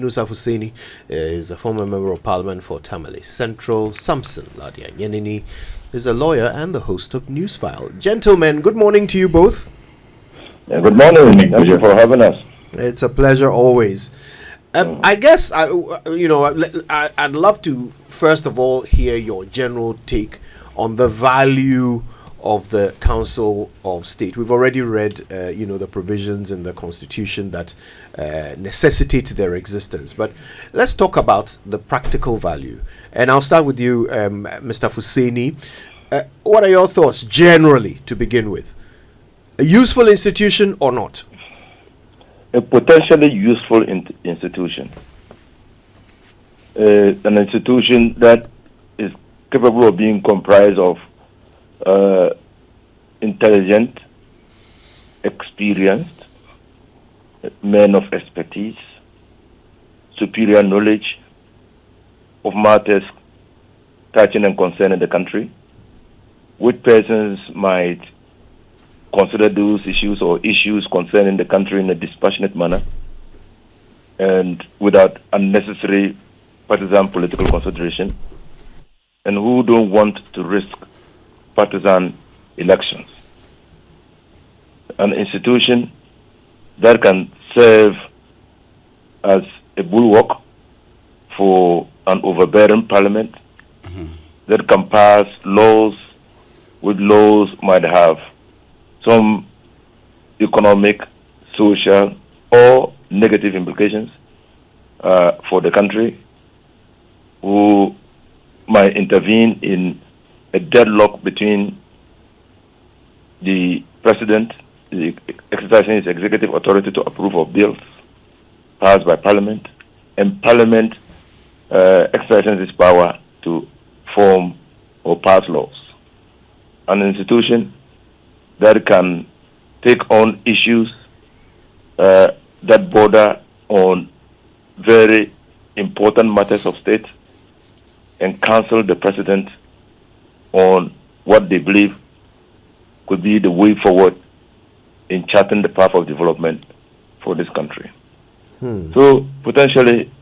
Inusah Fuseini is a former member of parliament for Tamale Central. Samson Lardy Anyenini is a lawyer and the host of Newsfile. Gentlemen, good morning to you both. Good morning. Thank you for having us. It's a pleasure always. I guess I'd love to first of all hear your general take on the value of the Council of State. We've already read, the provisions in the Constitution that necessitate their existence. But let's talk about the practical value. And I'll start with you, Mr. Fuseini. What are your thoughts generally to begin with? A useful institution or not? A potentially useful institution. An institution that is capable of being comprised of intelligent, experienced men of expertise, superior knowledge of matters touching and concerning the country, which persons might consider those issues or issues concerning the country in a dispassionate manner and without unnecessary partisan political consideration, and who don't want to risk partisan elections. An institution that can serve as a bulwark for an overbearing parliament, that can pass laws which laws might have some economic, social, or negative implications for the country, who might intervene in a deadlock between the president exercising his executive authority to approve of bills passed by parliament, and parliament exercising its power to form or pass laws. An institution that can take on issues that border on very important matters of state and counsel the president on what they believe could be the way forward in charting the path of development for this country. So, potentially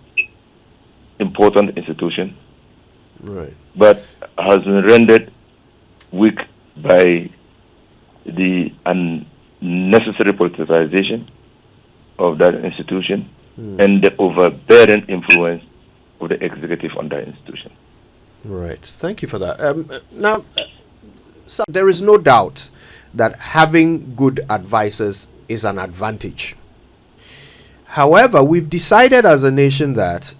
important institution, right, but has been rendered weak by the unnecessary politicization of that institution and the overbearing influence of the executive on that institution. Right. Thank you for that. Now, so there is no doubt that having good advisors is an advantage. However, we've decided as a nation that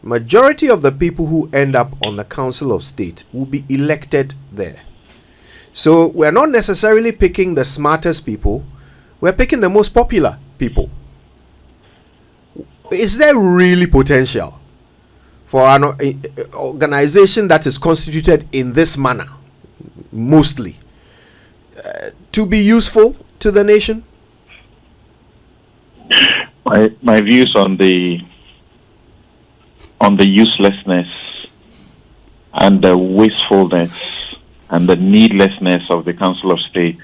majority of the people who end up on the Council of State will be elected there. So we're not necessarily picking the smartest people, we're picking the most popular people. Is there really potential for an organization that is constituted in this manner, mostly, to be useful to the nation? My views on the uselessness and the wastefulness and the needlessness of the Council of State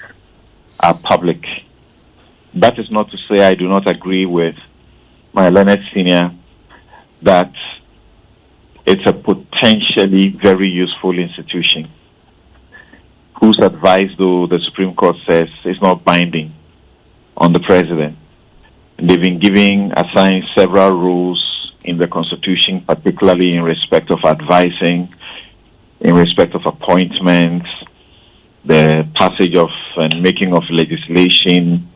are public. That is not to say I do not agree with my learned senior that it's a potentially very useful institution whose advice, though the Supreme Court says, is not binding on the president. They've been assigned several rules in the Constitution, particularly in respect of advising, in respect of appointments, the passage of and making of legislation,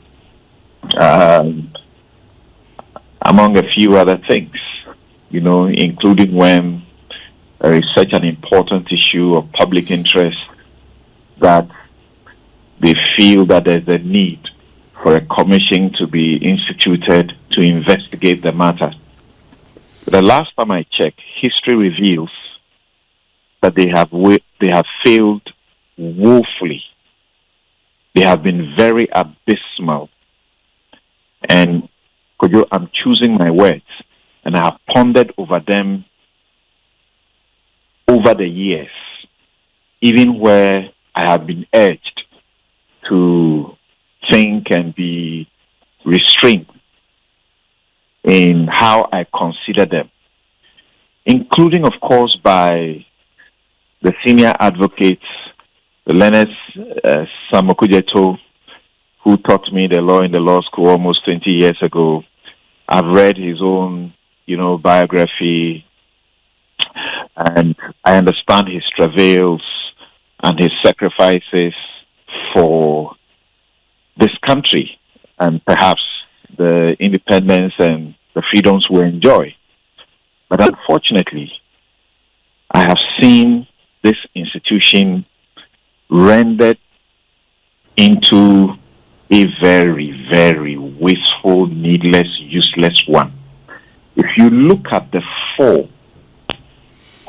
among a few other things, including when there is such an important issue of public interest that they feel that there's a need for a commission to be instituted to investigate the matter. The last time I checked, history reveals that they have failed woefully. They have been very abysmal. And I'm choosing my words, and I have pondered over them over the years, even where I have been urged to think and be restrained. in how I consider them, including, of course, by the senior advocates, the learned Sam Okujeto, who taught me the law in the law school almost 20 years ago. I've read his own, biography, and I understand his travails and his sacrifices for this country and perhaps the independence and the freedoms we enjoy. But unfortunately, I have seen this institution rendered into a very, very wasteful, needless, useless one. If you look at the four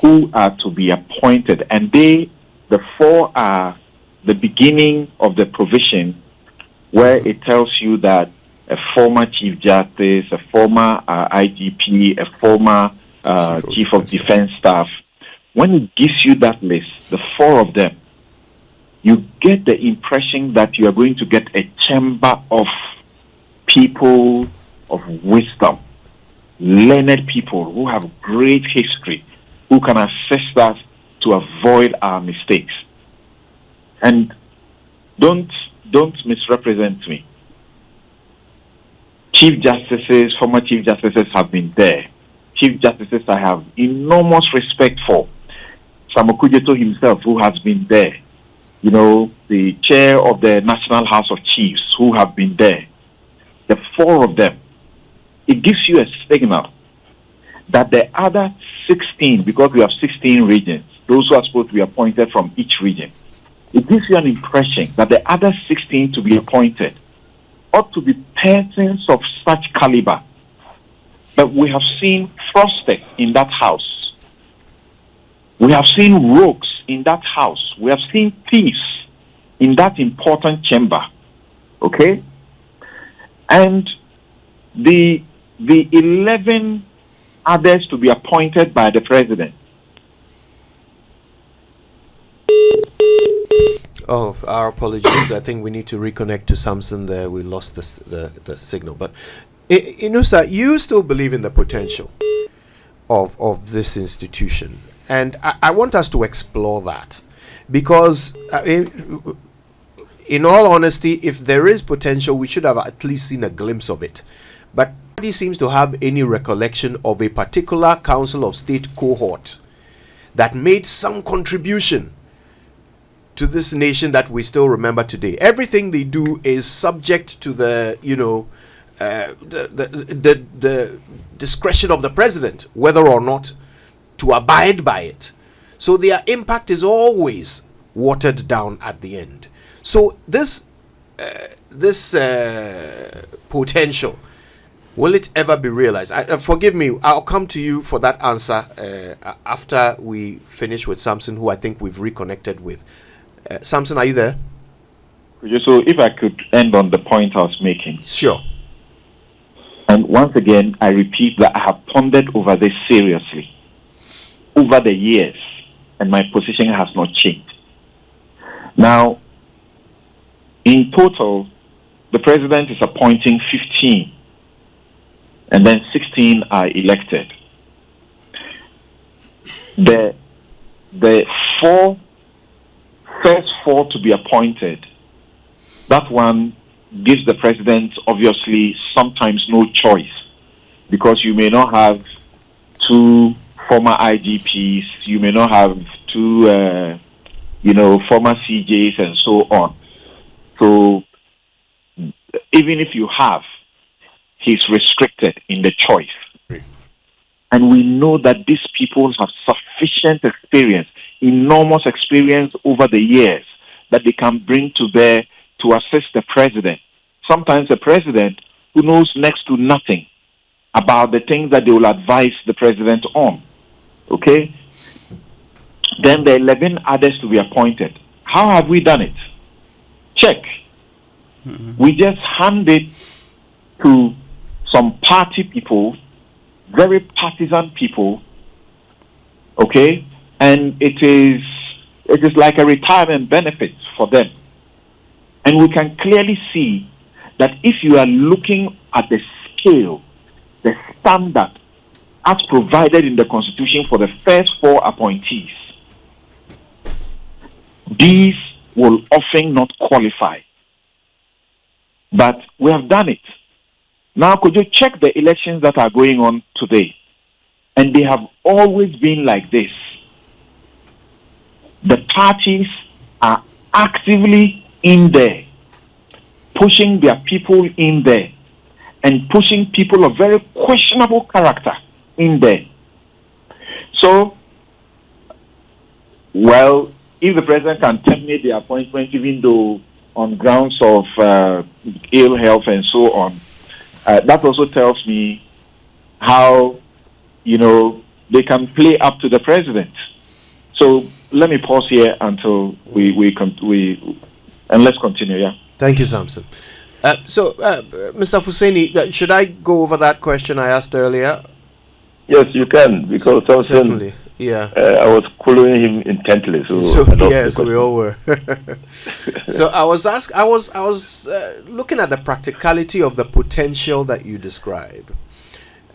who are to be appointed, and the four are the beginning of the provision where it tells you that a former Chief Justice, a former IGP, a former Chief of Defense Staff, when it gives you that list, the four of them, you get the impression that you are going to get a chamber of people of wisdom, learned people who have great history, who can assist us to avoid our mistakes. And don't misrepresent me. Chief Justices, former Chief Justices have been there. Chief Justices I have enormous respect for. Sam Okujeto himself, who has been there. The chair of the National House of Chiefs, who have been there. The four of them. It gives you a signal that the other 16, because we have 16 regions, those who are supposed to be appointed from each region, it gives you an impression that the other 16 to be appointed ought to be persons of such caliber. But we have seen frosted in that house. We have seen rogues in that house. We have seen thieves in that important chamber. Okay? And the 11 others to be appointed by the president. Oh, our apologies. I think we need to reconnect to Samson there. We lost the signal. But Inusah, you still believe in the potential of this institution. And I want us to explore that. Because, in all honesty, if there is potential, we should have at least seen a glimpse of it. But nobody seems to have any recollection of a particular Council of State cohort that made some contribution to this nation that we still remember today. Everything they do is subject to the discretion of the president, whether or not to abide by it. So their impact is always watered down at the end. So this potential, will it ever be realized? Forgive me, I'll come to you for that answer after we finish with Samson, who I think we've reconnected with. Samson, are you there? So if I could end on the point I was making. Sure. And once again, I repeat that I have pondered over this seriously over the years, and my position has not changed. Now, in total, the president is appointing 15, and then 16 are elected. The first four to be appointed, that one gives the president obviously sometimes no choice, because you may not have two former IGPs, you may not have two former CJs and so on. So even if you have, he's restricted in the choice. And we know that these people have sufficient experience, enormous experience over the years that they can bring to bear to assist the president. Sometimes the president who knows next to nothing about the things that they will advise the president on. Okay? Then the 11 others to be appointed. How have we done it? Check. Mm-hmm. We just hand it to some party people, very partisan people, okay? And it is like a retirement benefit for them. And we can clearly see that if you are looking at the scale the standard as provided in the Constitution for the first 4 appointees, these will often not qualify. But we have done it. Now, could you check the elections that are going on today? And they have always been like this. The parties are actively in there, pushing their people in there, and pushing people of very questionable character in there. So, well, if the president can terminate the appointment, even though on grounds of ill health and so on, that also tells me how, they can play up to the president. So let me pause here until and let's continue. Yeah. Thank you, Samson. Mr. Fuseini, should I go over that question I asked earlier? Yes, you can, because Samson, certainly. Yeah. I was following him intently. So yes, we all were. So I was looking at the practicality of the potential that you described.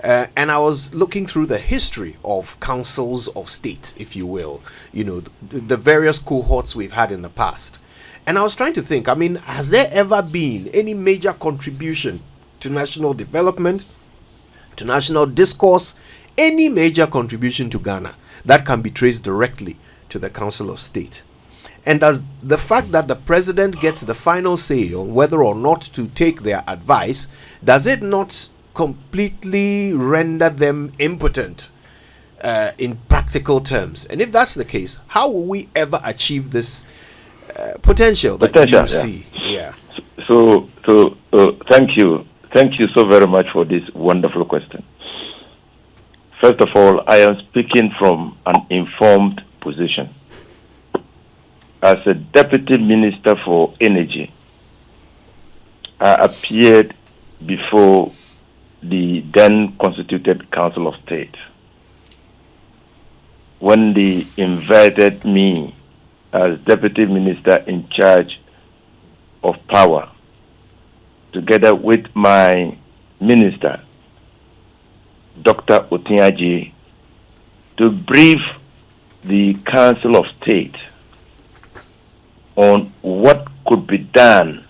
And I was looking through the history of councils of state, if you will, the various cohorts we've had in the past. And I was trying to think, has there ever been any major contribution to national development, to national discourse, any major contribution to Ghana that can be traced directly to the Council of State? And does the fact that the president gets the final say on whether or not to take their advice, does it not completely render them impotent in practical terms? And if that's the case, how will we ever achieve this potential that you see? Yeah. So thank you so very much for this wonderful question. First of all, I am speaking from an informed position. As a Deputy Minister for Energy, I appeared before the then constituted Council of State when they invited me as Deputy Minister in charge of power, together with my minister, Dr. Otiaji, to brief the Council of State on what could be done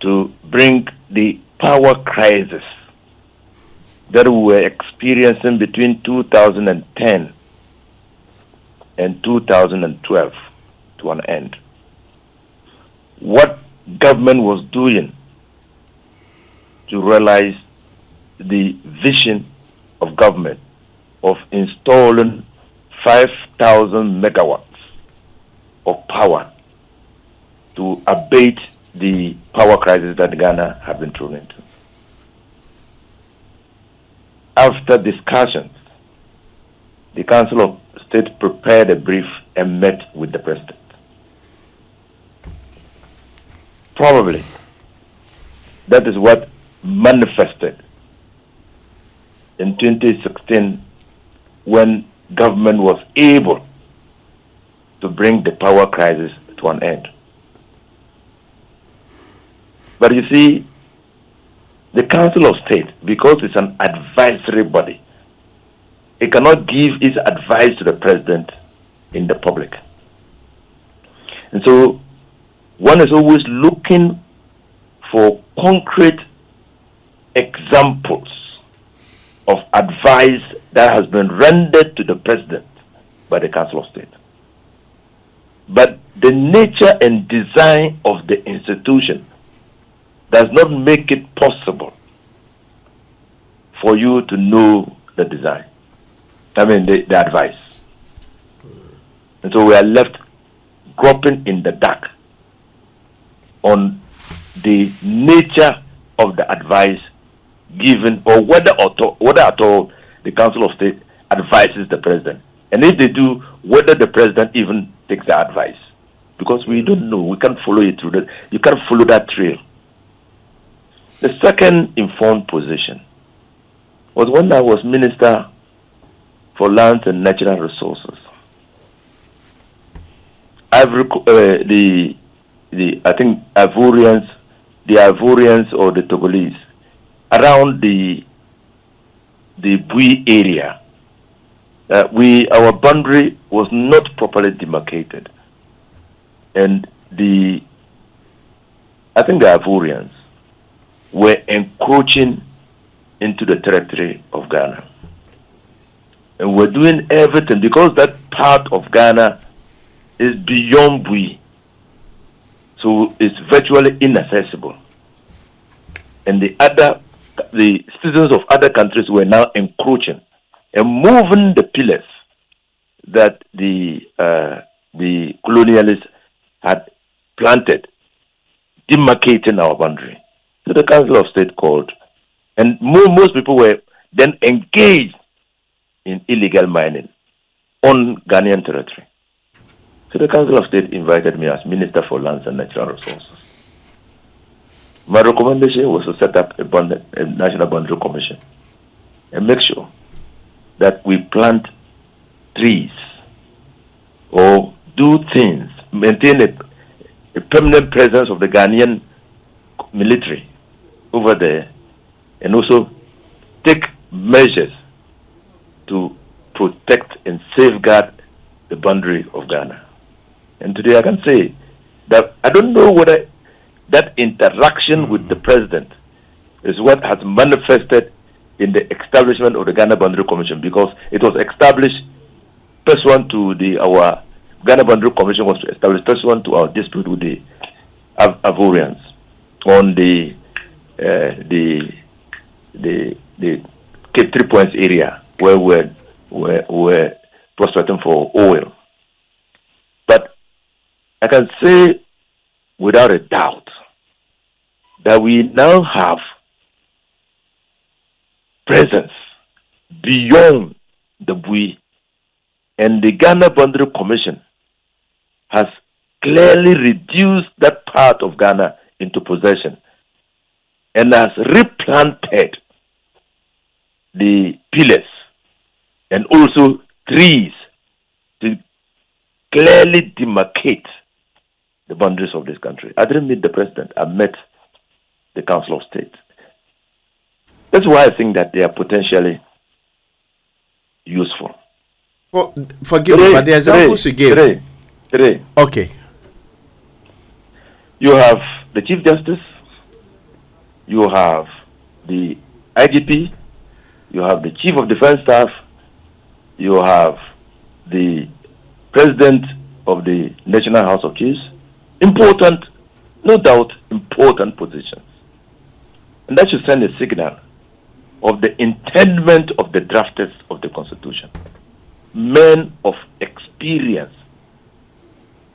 to bring the power crisis that we were experiencing between 2010 and 2012 to an end. What government was doing to realize the vision of government of installing 5,000 megawatts of power to abate the power crisis that Ghana had been thrown into. After discussions, the Council of State prepared a brief and met with the President. Probably that is what manifested in 2016 when government was able to bring the power crisis to an end. But you see, the Council of State, because it's an advisory body, it cannot give its advice to the President in the public. And so one is always looking for concrete examples of advice that has been rendered to the President by the Council of State. But the nature and design of the institution does not make it possible for you to know the design. The advice. And so we are left groping in the dark on the nature of the advice given, or whether at all the Council of State advises the President. And if they do, whether the President even takes the advice. Because we don't know. We can't follow it through that. You can't follow that trail. The second informed position was when I was Minister for Lands and Natural Resources. I think Ivorians or the Togolese, around the Bui area, our boundary was not properly demarcated, and I think the Ivorians were encroaching into the territory of Ghana, and we're doing everything because that part of Ghana is beyond Bui, so it's virtually inaccessible, and the citizens of other countries were now encroaching and moving the pillars that the colonialists had planted, demarcating our boundary. So the Council of State called, and most people were then engaged in illegal mining on Ghanaian territory. So the Council of State invited me as Minister for Lands and Natural Resources. My recommendation was to set up a National Boundary Commission and make sure that we plant trees or do things, maintain a permanent presence of the Ghanaian military over there, and also take measures to protect and safeguard the boundary of Ghana. And today I can say that I don't know whether that interaction with the president is what has manifested in the establishment of the Ghana Boundary Commission, because it was established pursuant to our Ghana Boundary Commission was established pursuant to our dispute with the Ivorians on the Cape 3 Points area where we're prospecting for oil. But I can say without a doubt that we now have presence beyond the Bui, and the Ghana Boundary Commission has clearly reduced that part of Ghana into possession and has replanted the pillars and also trees to clearly demarcate the boundaries of this country. I didn't meet the president, I met the Council of State. That's why I think that they are potentially useful. Well, forgive me, but the examples you gave. Okay. You have the Chief Justice, you have the IGP, you have the Chief of Defense Staff, you have the President of the National House of Chiefs. Important, no doubt, important positions. And that should send a signal of the intendment of the drafters of the Constitution. Men of experience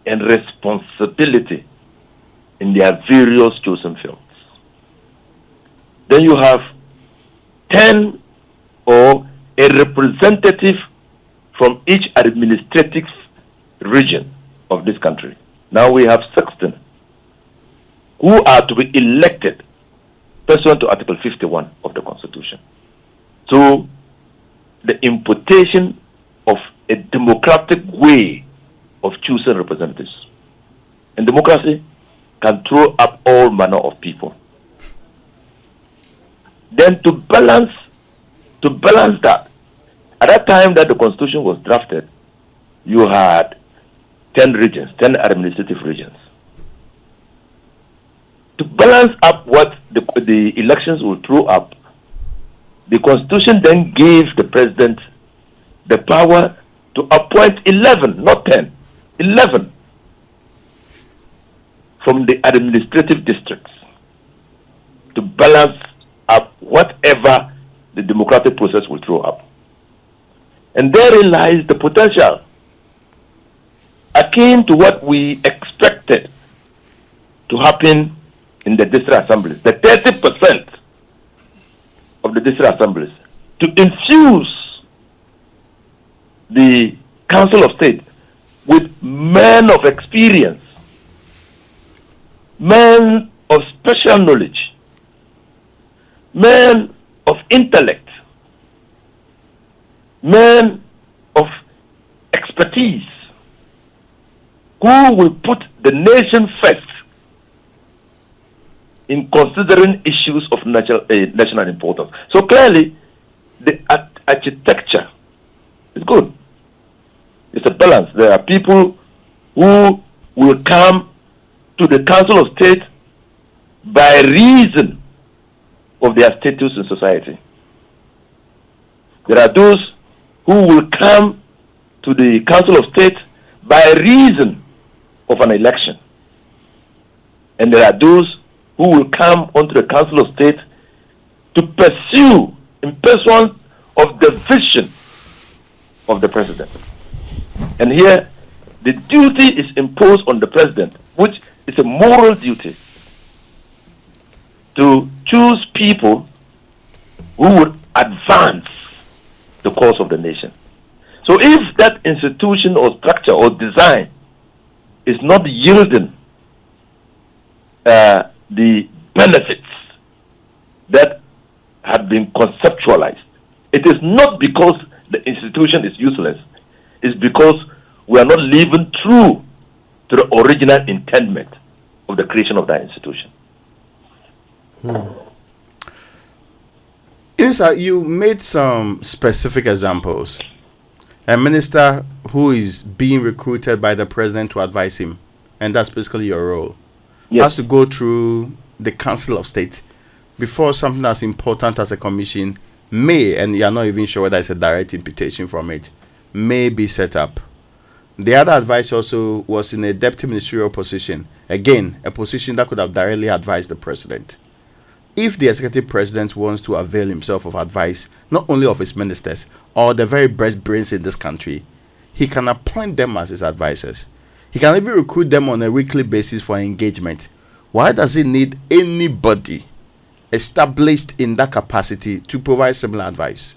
and responsibility in their various chosen fields. Then you have 10 or a representative from each administrative region of this country. Now we have 16 who are to be elected pursuant to Article 51 of the Constitution. So the imputation of a democratic way of choosing representatives. And democracy can throw up all manner of people. Then to balance that, at that time that the Constitution was drafted, you had 10 regions, 10 administrative regions. To balance up what the elections will throw up, the Constitution then gave the president the power to appoint 11, not 10, 11 from the administrative districts to balance up whatever the democratic process will throw up. And therein lies the potential, akin to what we expected to happen in the district assemblies, the 30% of the district assemblies, to infuse the Council of State with men of experience, men of special knowledge, men of intellect, men of expertise, who will put the nation first in considering issues of national importance. So clearly, the architecture is good. It's a balance. There are people who will come to the Council of State by reason of their status in society. There are those who will come to the Council of State by reason of an election. And there are those who will come onto the Council of State to pursue in pursuance of the vision of the president. And here, the duty is imposed on the president, which is a moral duty, to choose people who would advance the cause of the nation. So if that institution or structure or design is not yielding the benefits that have been conceptualized, it is not because the institution is useless. It's because we are not living true to the original intendment of the creation of that institution. Inusah, you made some specific examples. A minister who is being recruited by the president to advise him, and that's basically your role, has to go through the Council of State before something as important as a commission may, and you're not even sure whether it's a direct imputation from it, may be set up. The other advice also was in a deputy ministerial position. Again, a position that could have directly advised the president. If the executive president wants to avail himself of advice, not only of his ministers, or the very best brains in this country, he can appoint them as his advisors. He can even recruit them on a weekly basis for engagement. Why does he need anybody established in that capacity to provide similar advice?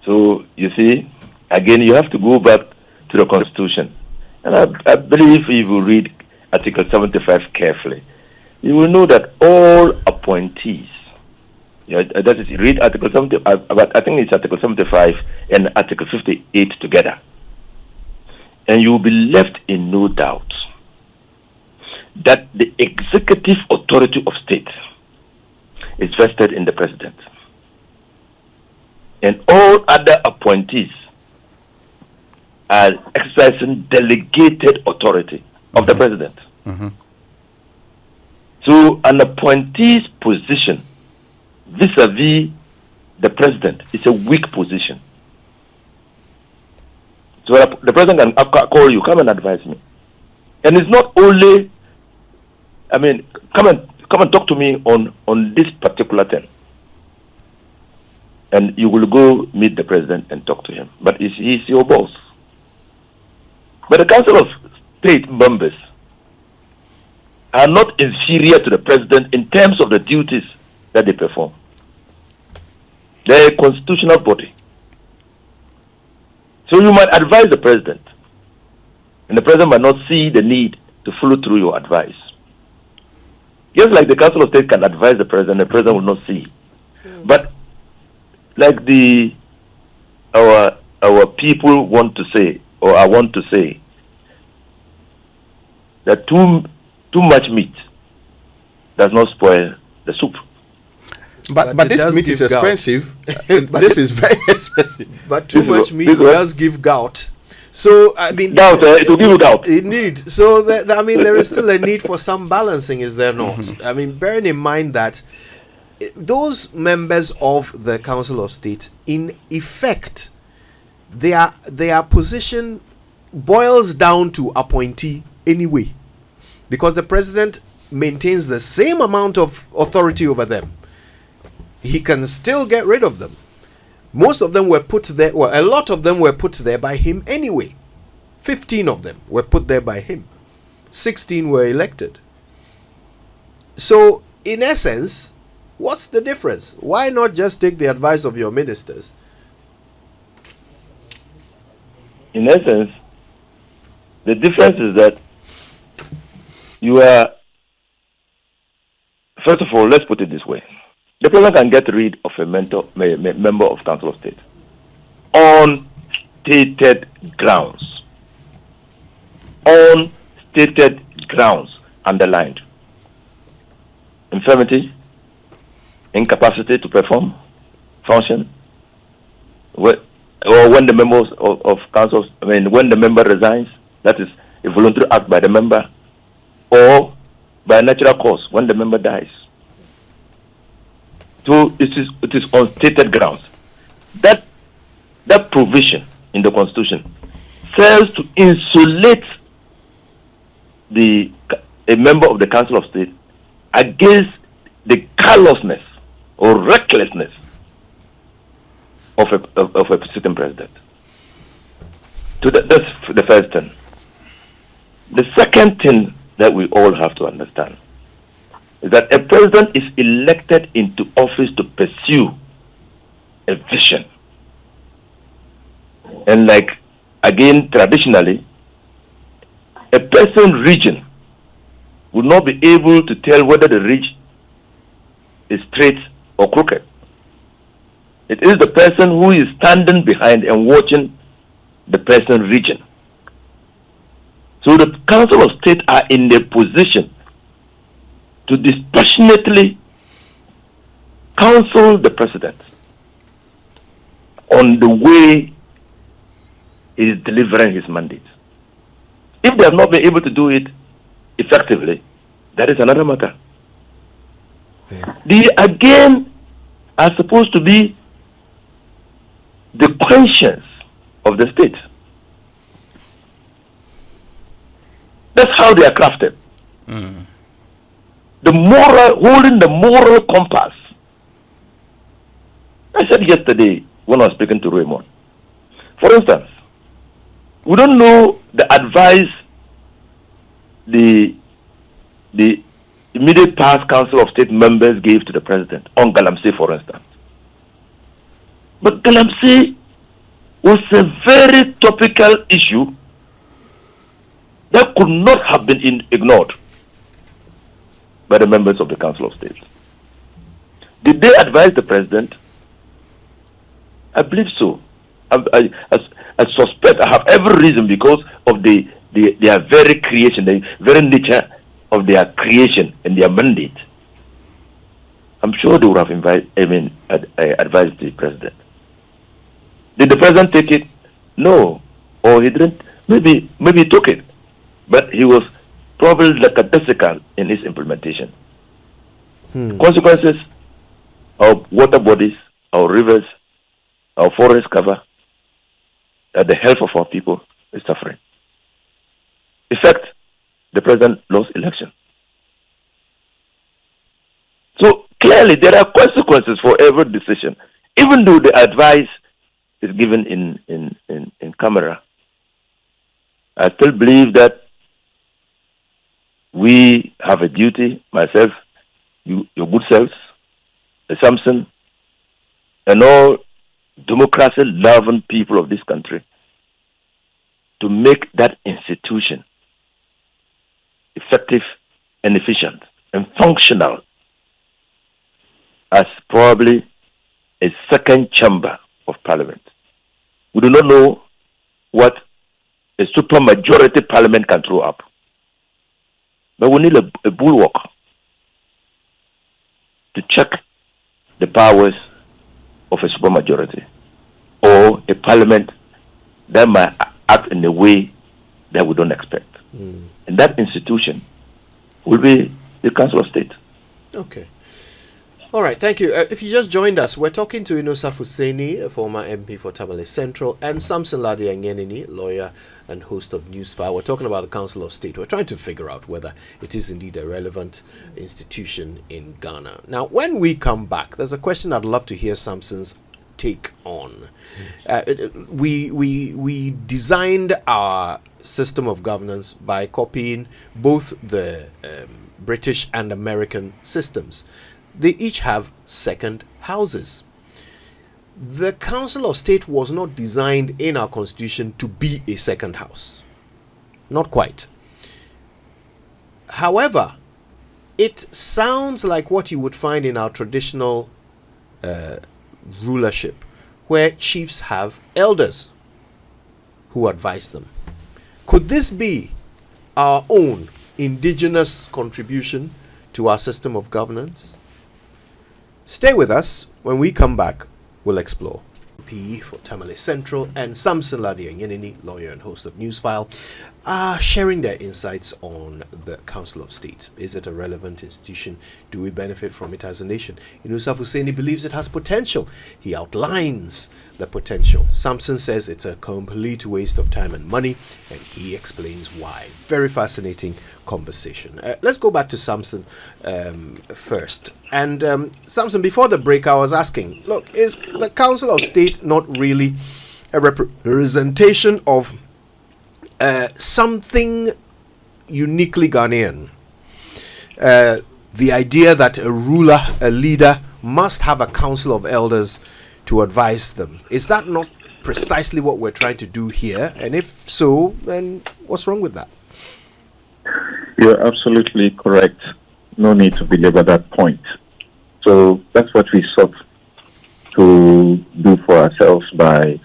So, you see, again, you have to go back to the Constitution. And I believe if you read Article 75 carefully, you will know that all appointees, that is, read Article 70, but I think it's Article 75 and Article 58 together. And you will be left in no doubt that the executive authority of state is vested in the president. And all other appointees are exercising delegated authority of the president. So an appointee's position vis-a-vis the president is a weak position. So the president can call you, come and advise me. And it's not only, I mean, come and talk to me on this particular thing. And you will go meet the president and talk to him. But he's your boss. But the Council of State members are not inferior to the president in terms of the duties that they perform. They're a constitutional body. So you might advise the president, and the president might not see the need to follow through your advice. Just like the Council of State can advise the president will not see. But like our people want to say, or I want to say, that too much meat does not spoil the soup. But this meat is expensive. This is very expensive. But too much meat does give gout. So I mean, gout. It will give you gout. Indeed. So I mean, there is still a need for some balancing, is there not? I mean, bearing in mind that those members of the Council of State, in effect, their position boils down to appointee anyway, because the president maintains the same amount of authority over them. He can still get rid of them. Most of them were put there, well, a lot of them were put there by him anyway. 15 of them were put there by him. 16 were elected. So, in essence, what's the difference? Why not just take the advice of your ministers? In essence, the difference is that you are, first of all, let's put it this way. The president can get rid of a member of Council of State on stated grounds. On stated grounds, underlined. infirmity, incapacity to perform function, or when the members of council, when the member resigns, that is a voluntary act by the member, or by natural cause when the member dies. So it is on stated grounds. That provision in the Constitution serves to insulate a member of the Council of State against the callousness or recklessness of a sitting president. So that's the first thing. The second thing that we all have to understand is that a president is elected into office to pursue a vision. And again, traditionally, a person's region would not be able to tell whether the ridge is straight or crooked. It is the person who is standing behind and watching the person's region. So the Council of State are in a position to dispassionately counsel the president on the way he is delivering his mandate. If they have not been able to do it effectively, that is another matter. They again are supposed to be the conscience of the state. That's how they are crafted. Holding the moral compass. I said yesterday when I was speaking to Raymond, for instance, we don't know the advice the immediate past Council of State members gave to the president on Galamsey, for instance. But Galamsey was a very topical issue that could not have been ignored by the members of the Council of State. Did they advise the president? I believe so. I suspect, I have every reason because of their very creation, the very nature of their creation and their mandate. I'm sure they would have advised the president. Did the president take it? No. Or he didn't. Maybe he took it. But he was probably lackadaisical in his implementation. Consequences of water bodies, our rivers, our forest cover, the health of our people is suffering. In fact, the president lost election. So clearly there are consequences for every decision. Even though the advice is given in camera, I still believe that we have a duty, myself, your good selves, Samson, and all democracy-loving people of this country, to make that institution effective and efficient and functional as probably a second chamber of parliament. We do not know what a supermajority parliament can throw up. But we need a bulwark to check the powers of a supermajority or a parliament that might act in a way that we don't expect. And that institution will be the Council of State. Okay. All right, thank you. If you just joined us, we're talking to Inusah Fuseini, a former MP for Tamale Central, and Samson Lardy Anyenini, lawyer and host of Newsfire. We're talking about the Council of State. We're trying to figure out whether it is indeed a relevant institution in Ghana. Now, when we come back, there's a question I'd love to hear Samson's take on. We designed our system of governance by copying both the British and American systems. They each have second houses. The Council of State was not designed in our constitution to be a second house. Not quite. However, it sounds like what you would find in our traditional rulership, where chiefs have elders who advise them. Could this be our own indigenous contribution to our system of governance? Stay with us. When we come back, we'll explore. PE for Tamale Central and Samson Lardy Anyenini, lawyer and host of Newsfile, are sharing their insights on the Council of State. Is it a relevant institution? Do we benefit from it as a nation? Inusah Fuseini believes it has potential. He outlines the potential. Samson says it's a complete waste of time and money, and he explains why. Very fascinating conversation. Let's go back to Samson first. And Samson, before the break, I was asking, look, is the Council of State not really a representation of something uniquely Ghanaian? The idea that a ruler, a leader, must have a council of elders to advise them. Is that not precisely what we're trying to do here? And if so, then what's wrong with that? You're absolutely correct. No need to belabor that point. So that's what we sought to do for ourselves by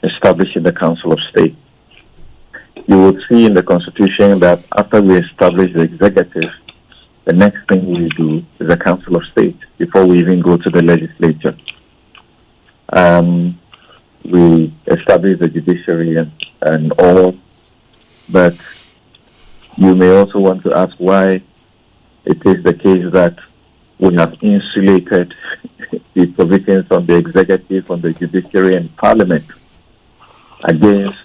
establishing the Council of State. You will see in the Constitution that after we establish the executive, the next thing we do is a Council of State before we even go to the legislature. We establish the judiciary and all, but you may also want to ask why it is the case that we have insulated the provisions on the executive, on the judiciary and parliament against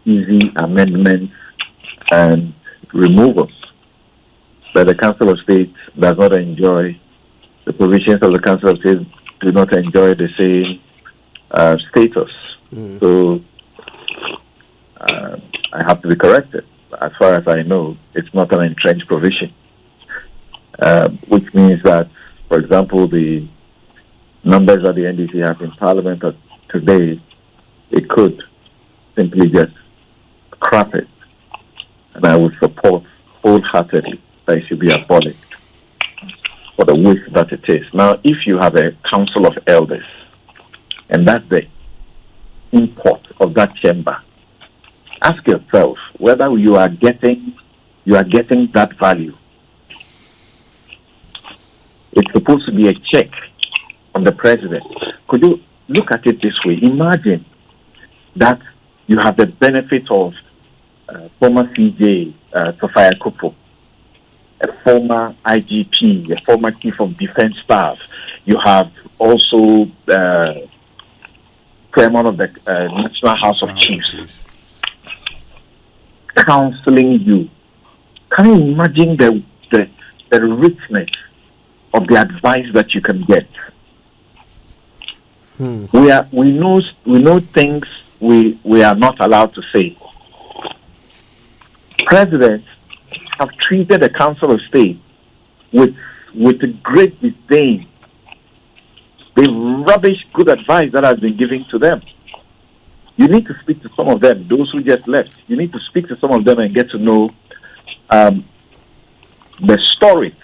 easy amendments and removals. But the Council of State does not enjoy, the provisions of the Council of State do not enjoy the same status. So I have to be corrected. As far as I know, it's not an entrenched provision, which means that, for example, the numbers that the NDC have in Parliament today, it could simply just scrap it. And I would support wholeheartedly that it should be abolished for the waste that it is. Now, if you have a council of elders, and that's the import of that chamber, ask yourself whether you are getting that value. It's supposed to be a check on the president. Could you look at it this way? Imagine that you have the benefit of former CJ Sophia Kupo, a former IGP, a former Chief of Defense Staff. You have also Chairman of the National House of Chiefs counseling you. Can you imagine the richness of the advice that you can get? We know things we are not allowed to say. Presidents have treated the Council of State with a great disdain. They rubbish good advice that has been given to them. You need to speak to some of them, those who just left. You need to speak to some of them and get to know the story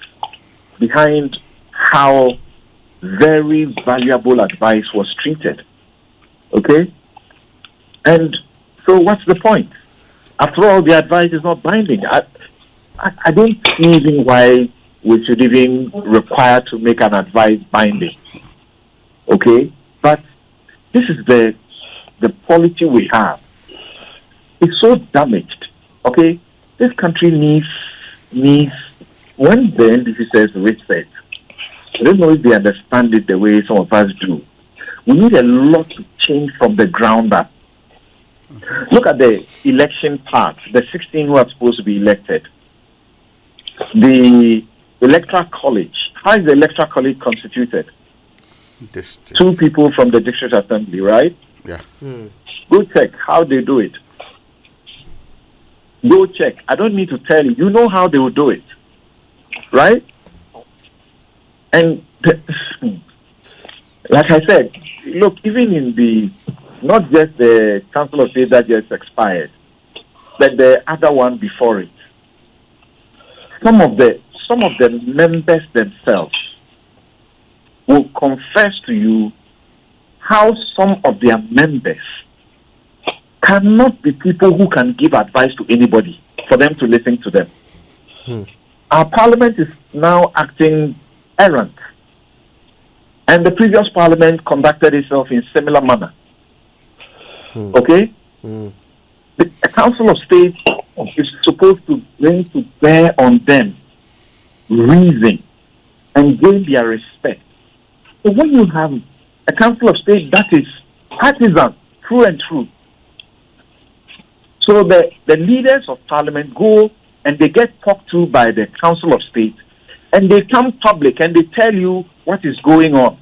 behind how very valuable advice was treated. Okay? And so what's the point? After all, the advice is not binding. I don't see even why we should even require to make an advice binding. Okay? But this is the polity we have. It's so damaged. Okay? This country needs when the NDC says reset, I don't know if they understand it the way some of us do. We need a lot to change from the ground up. Look at the election part, the 16 who are supposed to be elected. The Electoral College, how is the Electoral College constituted? District. 2 people from the District Assembly, right? Yeah. Go check how they do it. Go check. I don't need to tell you. You know how they will do it. Right? And like I said, look, even in not just the Council of State that just expired, but the other one before it, some of the members themselves will confess to you how some of their members cannot be people who can give advice to anybody for them to listen to them. our parliament is now acting errant. And the previous parliament conducted itself in similar manner. Okay? The Council of State is supposed to bring to bear on them reason and gain their respect. So when you have a Council of State that is partisan, true and true, so the leaders of parliament go and they get talked to by the Council of State, and they come public and they tell you what is going on.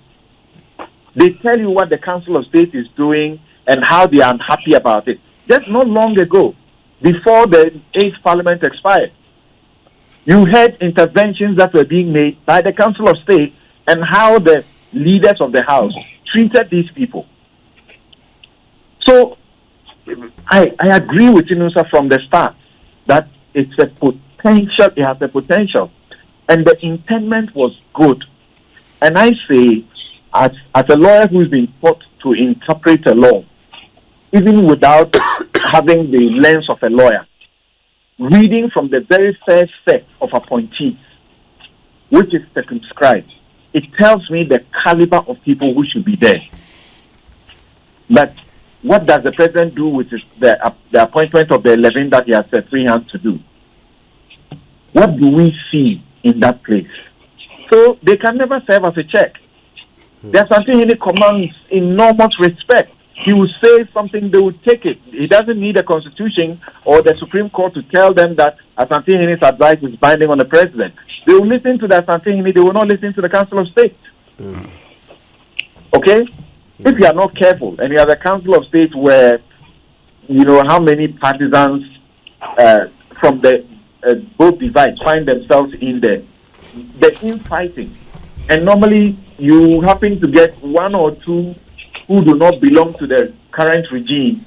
They tell you what the Council of State is doing and how they are unhappy about it. Just not long ago, before the 8th Parliament expired, you heard interventions that were being made by the Council of State and how the leaders of the House treated these people. So, I agree with Inusah from the start that it has a potential, and the intendment was good. And I say, as a lawyer who's been taught to interpret a law, even without having the lens of a lawyer, reading from the very first set of appointees, which is circumscribed, it tells me the caliber of people who should be there. But what does the president do with the appointment of the 11 that he has set free hands to do? What do we see in that place? So they can never serve as a check. There's something he commands enormous respect. He will say something, they will take it. He doesn't need a constitution or the Supreme Court to tell them that Asante Hene's advice is binding on the president. They will listen to the Asante Hene, they will not listen to the Council of State. Okay? If you are not careful and you have a Council of State where, you know, how many partisans from the both divides find themselves in the infighting, and normally you happen to get one or two who do not belong to the current regime,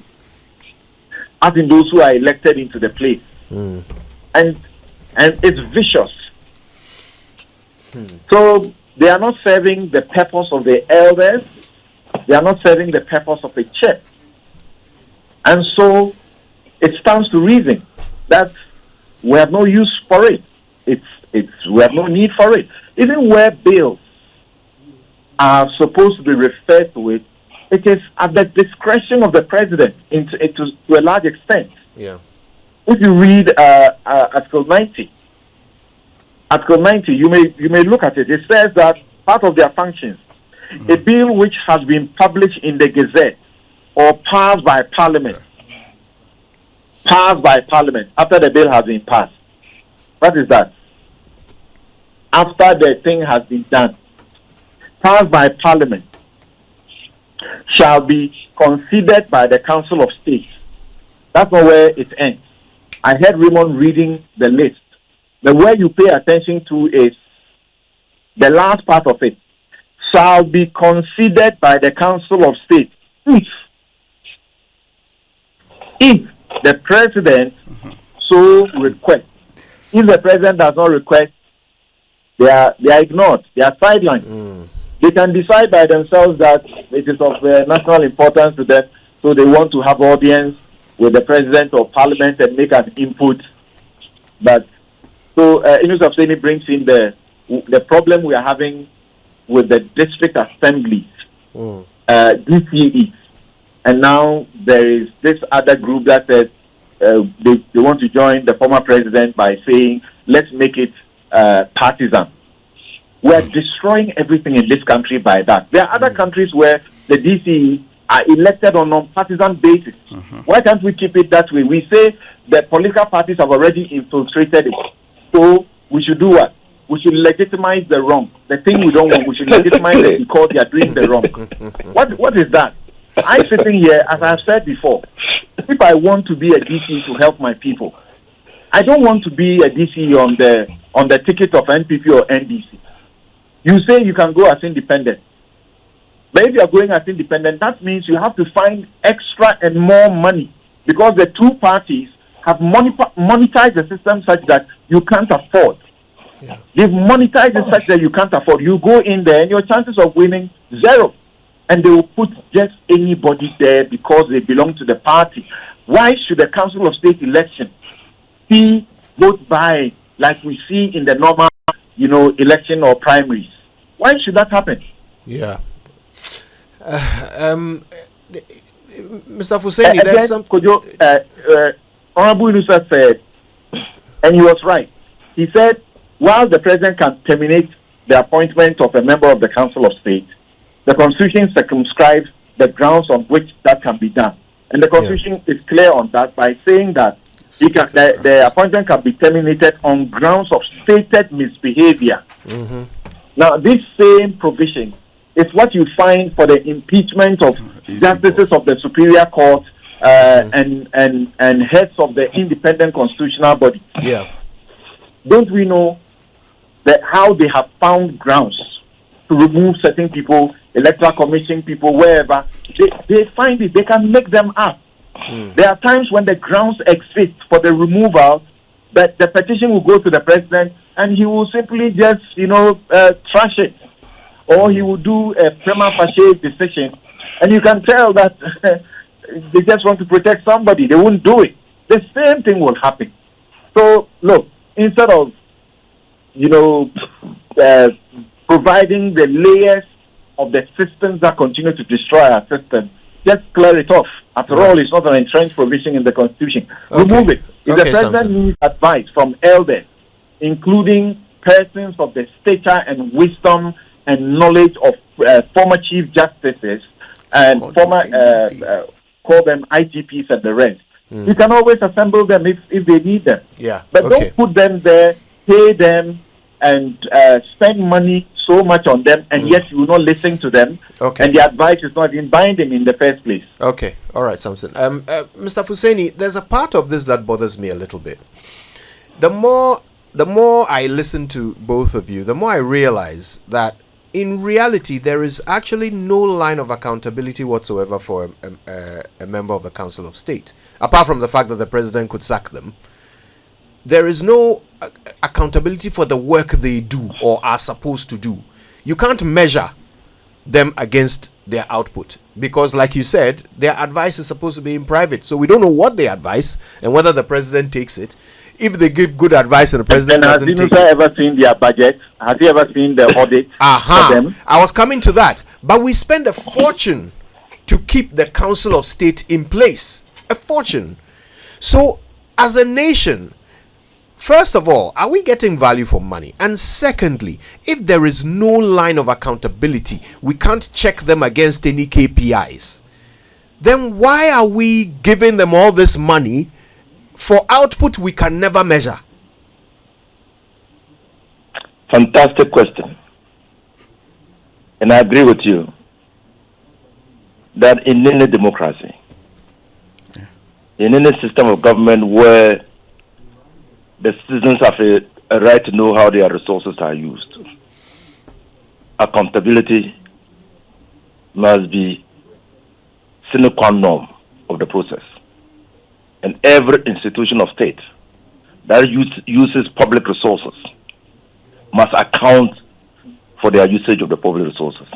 as in those who are elected into the place. And it's vicious. So they are not serving the purpose of the elders, they are not serving the purpose of the church. And so it stands to reason that we have no use for it. We have no need for it. Even where bills are supposed to be referred to it, it is at the discretion of the president to a large extent. Yeah. If you read Article 90, you may look at it. It says that part of their functions, a bill which has been published in the Gazette or passed by Parliament, after the bill has been passed. What is that? After the thing has been done, passed by Parliament, shall be considered by the Council of State. That's not where it ends. I heard Raymond reading the list. The word you pay attention to is the last part of it. Shall be considered by the Council of State if the president so requests. If the president does not request, they are ignored. They are sidelined. They can decide by themselves that it is of national importance to them, so they want to have audience with the president or parliament and make an input. But so Inusah Fuseini brings in the problem we are having with the district assemblies, DCE, and now there is this other group that says they want to join the former president by saying let's make it partisan. We are destroying everything in this country by that. There are other countries where the DCE are elected on non-partisan basis. Why can't we keep it that way? We say the political parties have already infiltrated it. So we should do what? We should legitimize the wrong. The thing we don't want, we should legitimize it because they are doing the wrong. What is that? I'm sitting here, as I have said before, if I want to be a DCE to help my people, I don't want to be a DCE on the ticket of NPP or NDC. You say you can go as independent. But if you are going as independent, that means you have to find extra and more money because the two parties have monetized the system such that you can't afford. Yeah. They've monetized it such that you can't afford. You go in there and your chances of winning, zero. And they will put just anybody there because they belong to the party. Why should the Council of State election be voted by like we see in the normal, election or primaries. Why should that happen? Yeah. Mr. Fuseini, there's some. Honorable Inusah said, and he was right. He said, while the president can terminate the appointment of a member of the Council of State, the Constitution circumscribes the grounds on which that can be done. And the Constitution is clear on that by saying that the appointment can be terminated on grounds of stated misbehavior. Mm-hmm. Now, this same provision is what you find for the impeachment of justices of the Superior Court and heads of the independent constitutional body. Yeah. Don't we know that how they have found grounds to remove certain people, electoral commission people, wherever, they find it, they can make them up. There are times when the grounds exist for the removal, but the petition will go to the president and he will simply just, trash it. Or he will do a prima facie decision. And you can tell that they just want to protect somebody. They won't do it. The same thing will happen. So, look, instead of, providing the layers of the systems that continue to destroy our system, just clear it off. After all, it's not an entrenched provision in the Constitution. Remove it. If the president needs advice from elders, including persons of the stature and wisdom and knowledge of former chief justices and former, call them IGPs and the rest, you can always assemble them if they need them. Yeah. But don't put them there, pay them, and spend money so much on them, and yet you will not listen to them, and the advice is not in binding in the first place. Okay, all right, Samson. Mr. Fuseini, there's a part of this that bothers me a little bit. The more I listen to both of you, the more I realize that in reality there is actually no line of accountability whatsoever for a member of the Council of State, apart from the fact that the president could sack them. There is no accountability for the work they do or are supposed to do. You can't measure them against their output because, like you said, their advice is supposed to be in private. So we don't know what they advise and whether the president takes it. If they give good advice and the president doesn't take it. Has Inusah ever seen their budget? Has he ever seen the audit for them? I was coming to that. But we spend a fortune to keep the Council of State in place. A fortune. So, as a nation, first of all, are we getting value for money? And secondly, if there is no line of accountability, we can't check them against any KPIs, then why are we giving them all this money for output we can never measure? Fantastic question. And I agree with you that in any democracy, in any system of government where the citizens have a right to know how their resources are used, accountability must be sine qua non of the process. And every institution of state that uses public resources must account for their usage of the public resources.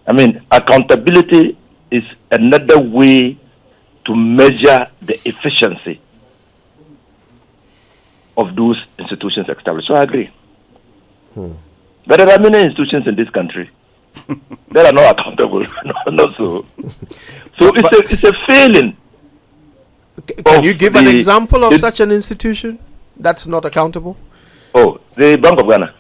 I mean, accountability is another way to measure the efficiency of those institutions established. So I agree. But there are many institutions in this country that are not accountable. Not so. So it's a failing. Can you give an example of such an institution that's not accountable? Oh, the Bank of Ghana.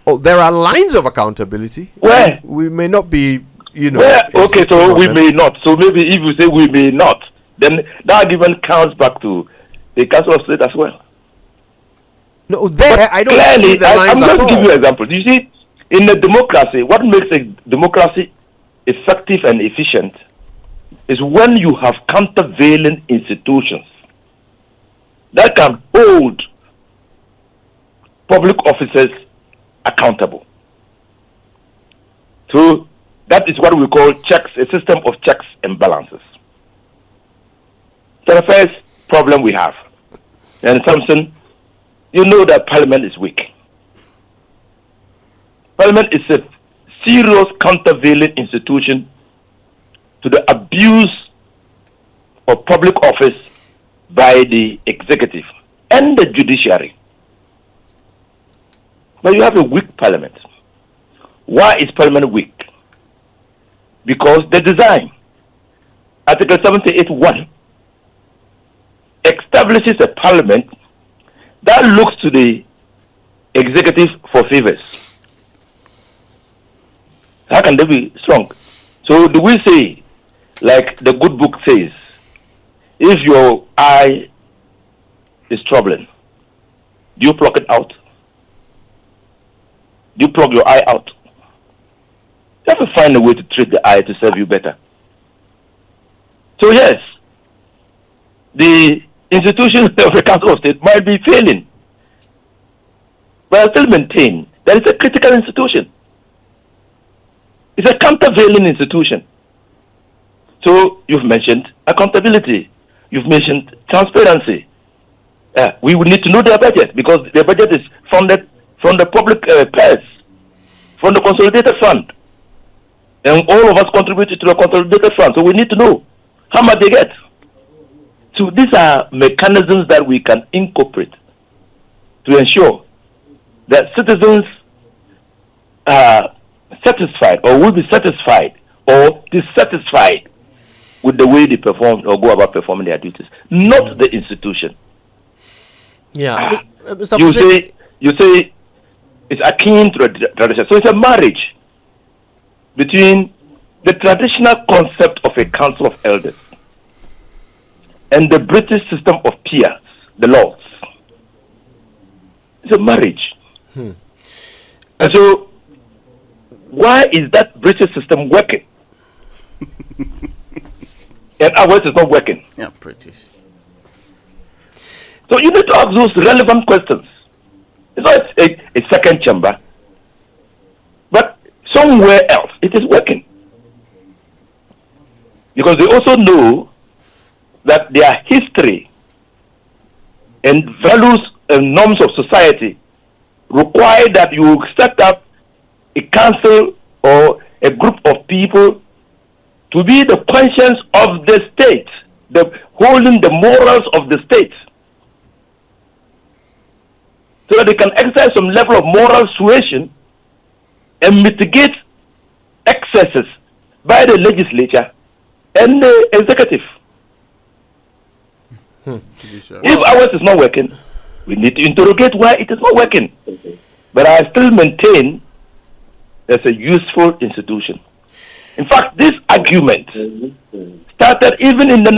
Oh, there are lines of accountability. Where? We may not be, okay, so we may not. So maybe if you say we may not, then that argument counts back to the Council of State as well. No, there I don't clearly, see the lines I'm going to give you an all. example. You see, in a democracy, what makes a democracy effective and efficient is when you have countervailing institutions that can hold public officers accountable. So that is what we call checks, a system of checks and balances. So the first problem we have, and Samson, you know that Parliament is weak. Parliament is a serious countervailing institution to the abuse of public office by the executive and the judiciary. But you have a weak parliament. Why is parliament weak? Because the design, Article 78(1), establishes a parliament that looks to the executive for favors. How can they be strong? So do we say, like the good book says, if your eye is troubling, do you pluck it out? Do you plug your eye out? You have to find a way to treat the eye to serve you better. So yes, the institution of the Council of State might be failing, but I still maintain that it's a critical institution. It's a countervailing institution. So you've mentioned accountability. You've mentioned transparency. We would need to know their budget because their budget is funded from the public purse, from the consolidated fund. And all of us contributed to the consolidated fund. So we need to know how much they get. So these are mechanisms that we can incorporate to ensure that citizens are satisfied or will be satisfied or dissatisfied with the way they perform or go about performing their duties, not the institution. Yeah. Mr. You say it's akin to a tradition. So it's a marriage between the traditional concept of a council of elders and the British system of peers, the lords. It's a marriage. And so, why is that British system working? And ours is not working. Yeah, British. So you need to ask those relevant questions. It's not a second chamber, but somewhere else it is working. Because they also know that their history and values and norms of society require that you set up a council or a group of people to be the conscience of the state, holding the morals of the state, so that they can exercise some level of moral suasion and mitigate excesses by the legislature and the executive. If ours is not working, we need to interrogate why it is not working. But I still maintain it's a useful institution. In fact, this argument started even in the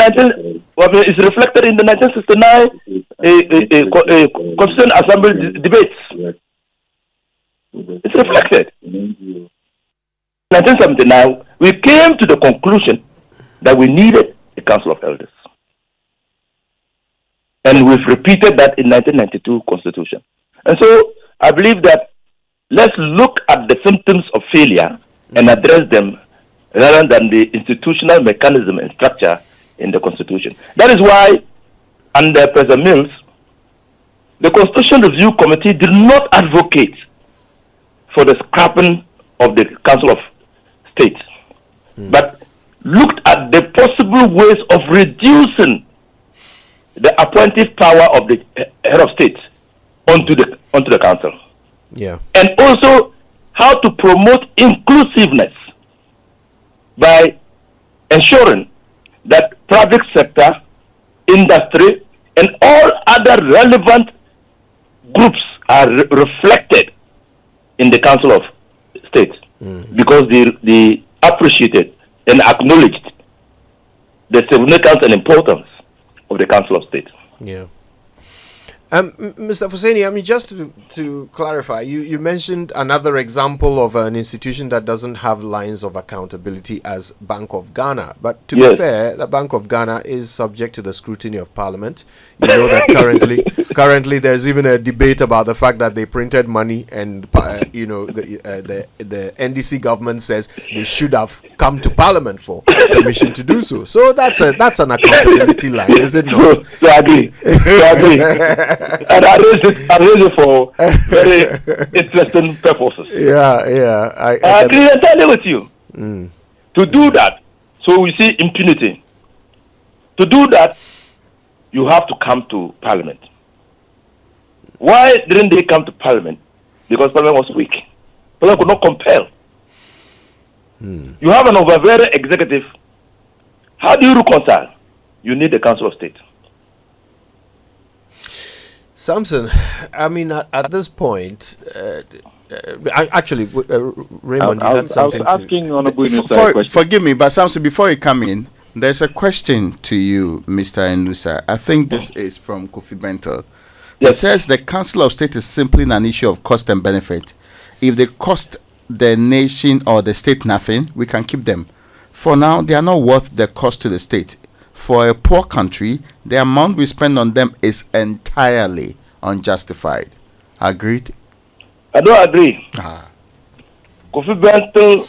it's reflected in the 1969 Constitutional Assembly debates. It's reflected. In 1979, we came to the conclusion that we needed a Council of Elders. And we've repeated that in 1992 Constitution. And so I believe that let's look at the symptoms of failure and address them rather than the institutional mechanism and structure in the Constitution. That is why, under President Mills, the Constitution Review Committee did not advocate for the scrapping of the Council of State, but looked at the possible ways of reducing the appointive power of the head of state onto the council. Yeah. And also how to promote inclusiveness by ensuring that private sector, industry, and all other relevant groups are reflected in the Council of State, because they appreciated and acknowledged the significance and importance of the Council of State. Yeah. Mr. Fuseini, I mean, just to clarify, you mentioned another example of an institution that doesn't have lines of accountability as Bank of Ghana. But to be fair, the Bank of Ghana is subject to the scrutiny of Parliament. You know that currently there's even a debate about the fact that they printed money, and the NDC government says they should have come to Parliament for permission to do so. So that's an accountability line, is it not? So I agree. And I raise it for very interesting purposes. Yeah. I agree entirely with you. To do that, so we see impunity. To do that, you have to come to Parliament. Why didn't they come to Parliament? Because Parliament was weak. Parliament could not compel. You have an overbearing executive. How do you reconcile? You need the Council of State. Samson, I mean, at this point, Raymond, you had something I was asking Honorable Inusah a question. Forgive me, but Samson, before you come in, there's a question to you, Mr. Inusah. I think this is from Kofi Bentel. Yes. It says the Council of State is simply an issue of cost and benefit. If they cost the nation or the state nothing, we can keep them. For now, they are not worth the cost to the state. For a poor country, the amount we spend on them is entirely unjustified. Agreed? I don't agree. Kofi Bentel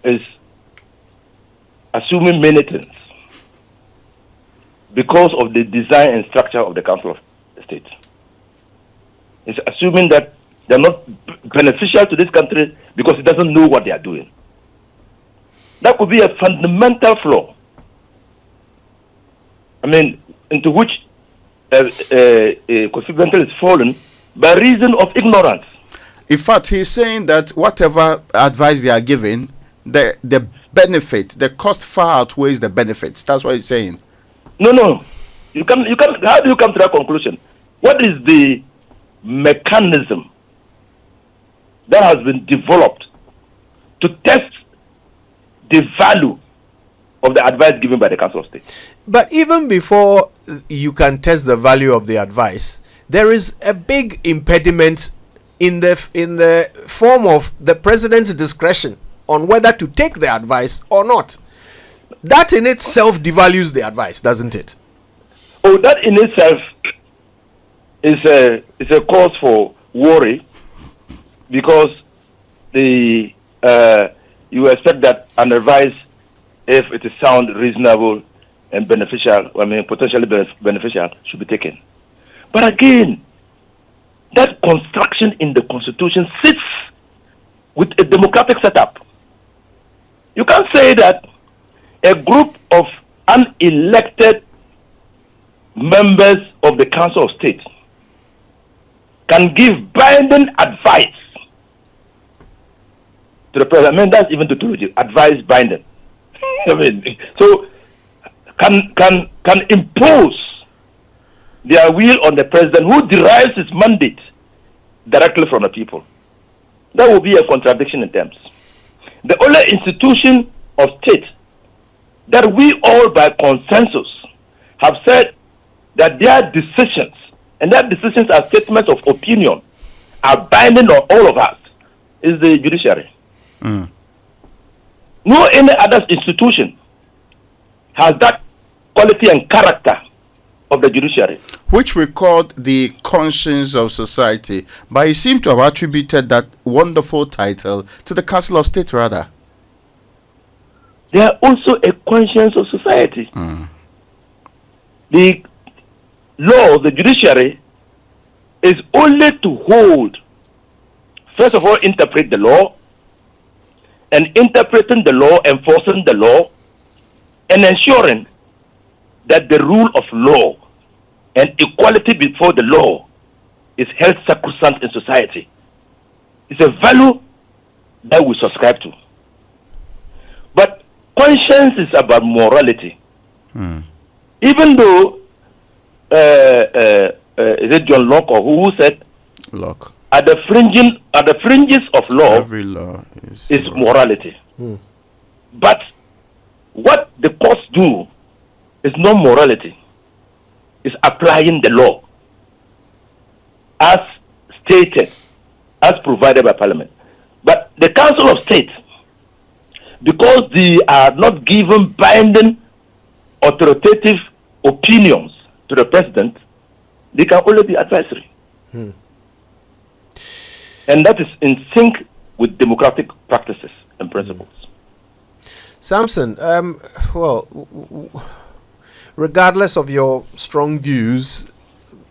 is assuming many things because of the design and structure of the Council of State. He's assuming that they're not beneficial to this country because he doesn't know what they are doing. That could be a fundamental flaw. I mean, into which Kofi Bentel is fallen by reason of ignorance. In fact, he's saying that whatever advice they are giving, the benefit, the cost far outweighs the benefits. That's what he's saying. No. You can. How do you come to that conclusion? What is the mechanism that has been developed to test the value of the advice given by the Council of State? But even before you can test the value of the advice, there is a big impediment in the form of the president's discretion on whether to take the advice or not. That in itself devalues the advice, doesn't it? Oh, that in itself is a cause for worry, because you expect that an advice, if it is sound, reasonable, and beneficial, potentially beneficial, should be taken. But again, that construction in the Constitution sits with a democratic setup. You can't say that a group of unelected members of the Council of State can give binding advice to the president. I mean, that's even to advise binding. So can impose their will on the president, who derives his mandate directly from the people. That will be a contradiction in terms. The only institution of state that we all by consensus have said that their decisions, and their decisions are statements of opinion, are binding on all of us, is the judiciary. No any other institution has that quality and character of the judiciary, which we called the conscience of society. But you seem to have attributed that wonderful title to the Council of State, rather. They are also a conscience of society. The law, the judiciary, is only to hold, first of all, interpret the law, and interpreting the law, enforcing the law, and ensuring that the rule of law and equality before the law is held sacrosanct in society. It's a value that we subscribe to. But conscience is about morality. Even though, is it John Locke or who said, Locke, at the fringes of law, every law is morality. But what the courts do is not morality. It's applying the law as stated, as provided by Parliament. But the Council of State, because they are not given binding authoritative opinions to the president, they can only be advisory. And that is in sync with democratic practices and principles. Samson, regardless of your strong views,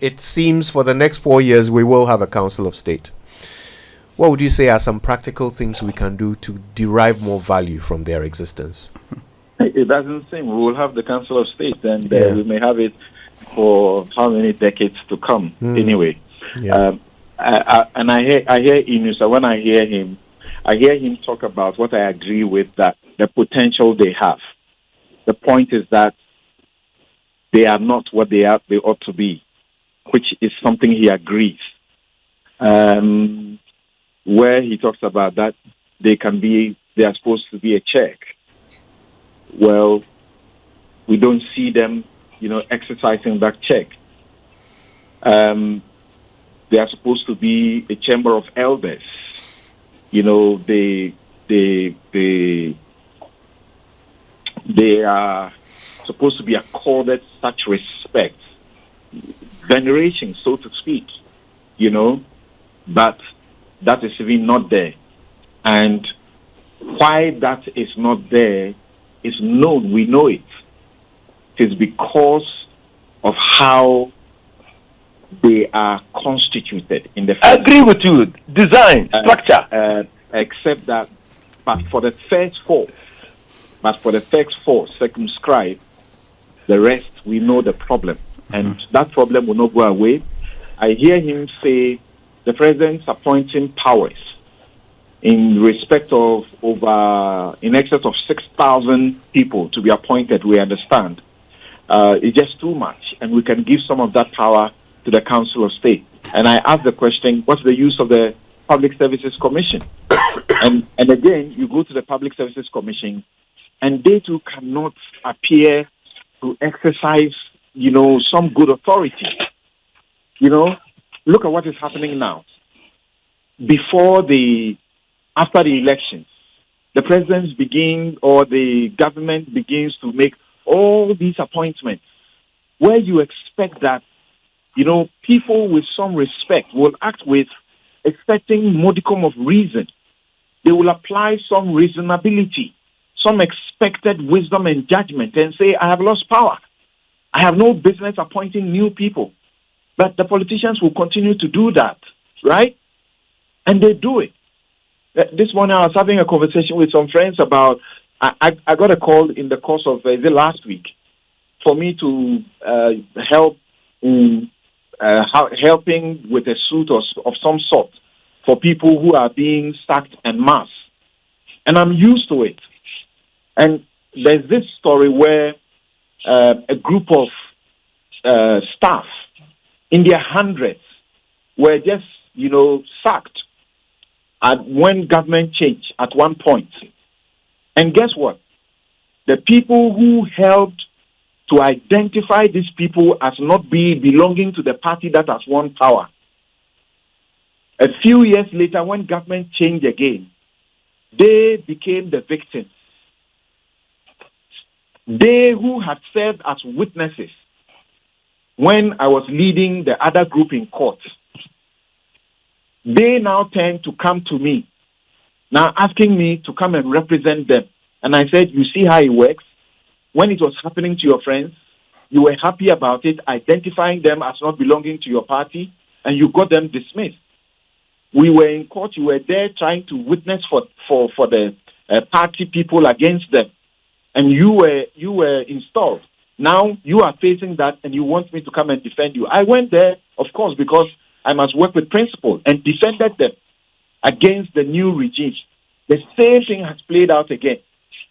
it seems for the next 4 years we will have a Council of State. What would you say are some practical things we can do to derive more value from their existence? It doesn't seem. We will have the Council of State, and we may have it for how many decades to come. Anyway, Yeah. and I hear Inusah. When I hear him talk about what I agree with, that the potential they have. The point is that they are not what they ought to be, which is something he agrees. Where he talks about that they are supposed to be a check. Well, we don't see them, exercising that check. They are supposed to be a chamber of elders. They are supposed to be accorded such respect, veneration, so to speak, but that is even not there. And why that is not there is known. We know it. It is because of how they are constituted in the first. I agree with you. Design, structure. Except that, but for the first four circumscribed, the rest, we know the problem. And that problem will not go away. I hear him say the president's appointing powers in respect of in excess of 6,000 people to be appointed. We understand. It's just too much. And we can give some of that power to the Council of State. And I ask the question, what's the use of the Public Services Commission? and again, you go to the Public Services Commission, and they too cannot appear to exercise, some good authority. Look at what is happening now. After the elections, the presidents the government begins to make all these appointments where you expect that, people with some respect will act with expecting modicum of reason. They will apply some reasonability, some expected wisdom and judgment, and say, I have lost power. I have no business appointing new people. But the politicians will continue to do that, right? And they do it. This morning I was having a conversation with some friends about, I got a call in the course of the last week for me to help in helping with a suit of some sort for people who are being sacked en masse. And I'm used to it. And there's this story where a group of staff in their hundreds were just, sacked when government changed at one point. And guess what? The people who helped to identify these people as not belonging to the party that has won power, a few years later, when government changed again, they became the victims. They who had served as witnesses when I was leading the other group in court, they now tend to come to me, now asking me to come and represent them. And I said, you see how it works? When it was happening to your friends, you were happy about it, identifying them as not belonging to your party, and you got them dismissed. We were in court, you were there trying to witness for the party people against them. And you were installed. Now you are facing that and you want me to come and defend you. I went there, of course, because I must work with principle, and defended them against the new regime. The same thing has played out again.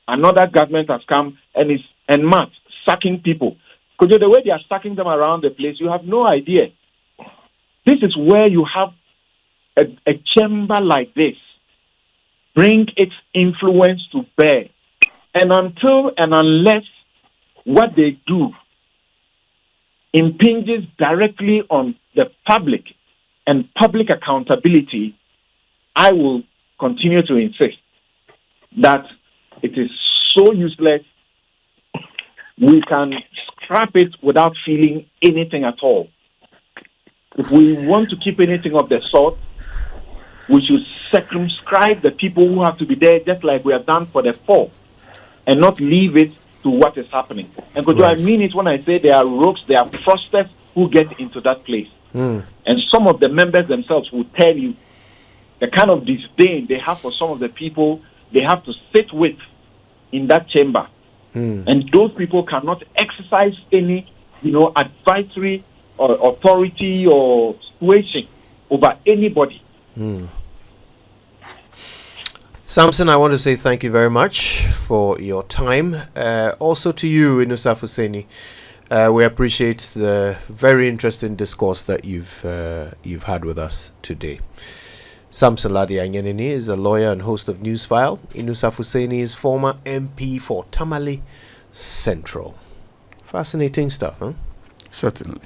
Another government has come and is en masse sacking people. Because the way they are sacking them around the place, you have no idea. This is where you have a chamber like this bring its influence to bear. And until and unless what they do impinges directly on the public and public accountability, I will continue to insist that it is so useless. We can scrap it without feeling anything at all. If we want to keep anything of the sort, we should circumscribe the people who have to be there, just like we have done for the four, and not leave it to what is happening. And I mean it when I say there are rogues, there are fraudsters who get into that place. And some of the members themselves will tell you the kind of disdain they have for some of the people they have to sit with in that chamber. And those people cannot exercise any advisory or authority or situation over anybody. Samson, I want to say thank you very much for your time. Also to you, Inusah Fuseini. We appreciate the very interesting discourse that you've had with us today. Samson Lardy Anyenini is a lawyer and host of Newsfile. Inusah Fuseini is former MP for Tamale Central. Fascinating stuff, huh? Certainly.